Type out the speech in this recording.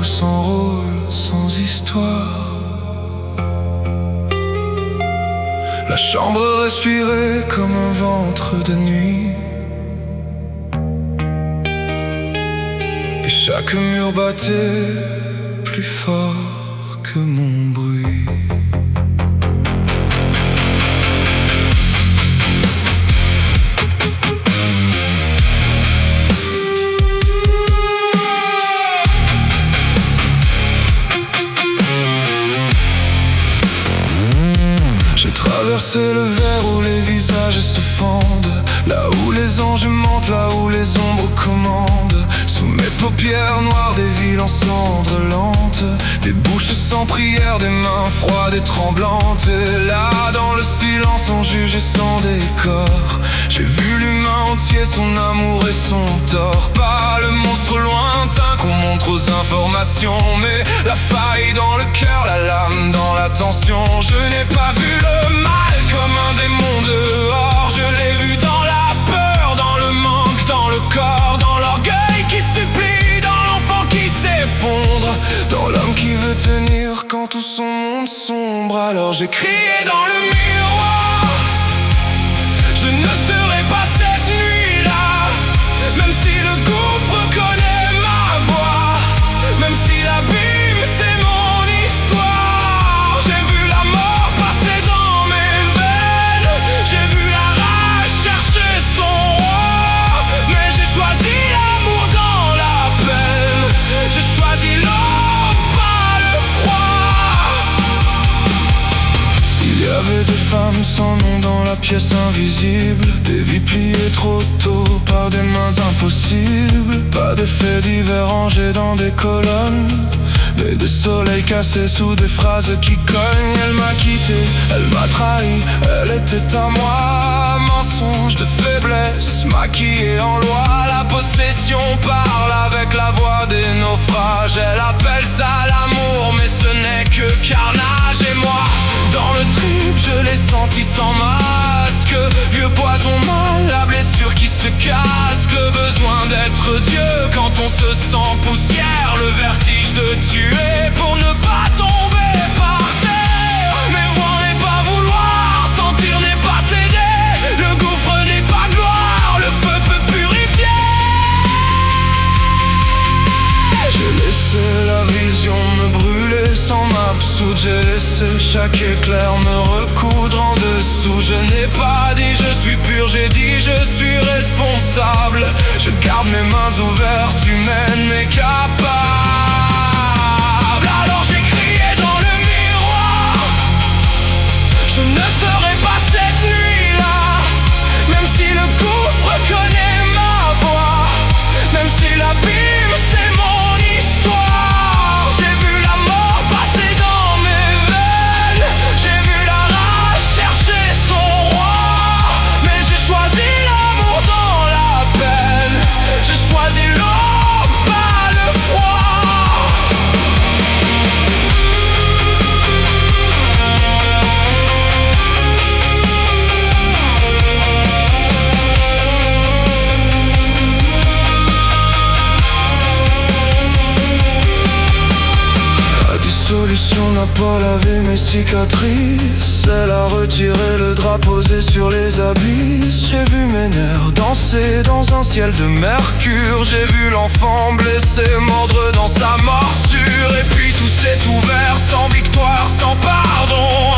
sans rôle, sans histoire. La chambre respirait comme un ventre de nuit, et chaque mur battait plus fort que mon bruit. J'ai traversé le verre où les visages se fendent, là où les anges mentent, là où les ombres commandent. Sous mes paupières noires, des villes en cendres lentes, des bouches sans prière, des mains froides et tremblantes. Et là, dans le silence, sans juge et sans décor, j'ai vu l'humain entier, son amour et son tort. Pas le monstre lointain qu'on montre aux informations, mais la faille dans le cœur, la lame dans la tension. Je n'ai pas vu le mal comme un démon dehors, je l'ai vu dans la peur, dans le manque, dans le corps, dans l'orgueil qui supplie, dans l'enfant qui s'effondre, dans l'homme qui veut tenir quand tout son monde sombre. Alors j'ai crié dans le miroir, je ne serai pas cette nuit-là, même si le gouffre connaît ma voix, même si l'abîme c'est mon histoire. J'ai vu la mort passer dans mes veines, j'ai vu la rage chercher son roi, mais j'ai choisi l'amour dans la peine, j'ai choisi l'eau, pas le froid. Il y avait des femmes sans nom dans la pièce invisible, des vies pliées trop tôt par des mains impossibles. Pas de faits divers rangés dans des colonnes, mais des soleils cassés sous des phrases qui cognent. Elle m'a quitté, elle m'a trahi, elle était à moi. Mensonge de faiblesse, maquillé en loi. La possession parle avec la voix des naufrages. Elle appelle ça l'amour, mais ce n'est que carnage. Et moi, dans le trip, je l'ai senti sans masque. Vieux poison mal, la blessure qui se casse. Le besoin d'être Dieu quand on se sent poussière. Le vertige de tuer pour ne pas tomber par terre. Mais voir n'est pas vouloir, sentir n'est pas céder. Le gouffre n'est pas gloire, le feu peut purifier. J'ai laissé la vision me brûler sans m'absoudre. J'ai laissé chaque éclair me recoudre en dessous. Je n'ai pas dit je suis pur, j'ai dit je suis responsable. Je garde mes mains ouvertes, humaines mais capables. Alors j'ai crié dans le miroir, je ne serai pas cette nuit-là, même si le gouffre connaît ma voix, même si l'abîme c'est mon histoire. J'ai vu la mort passer dans mes veines, j'ai vu la rage chercher son roi, mais j'ai choisi l'amour dans la peine, j'ai choisi l'eau, pas le froid. La dissolution n'a pas lavé mes cicatrices, elle a retiré le drap posé sur les abysses. J'ai vu mes nerfs danser dans un ciel de mercure, j'ai vu l'enfant blessé mordre dans sa morsure. Et puis tout s'est ouvert sans victoire, sans pardon.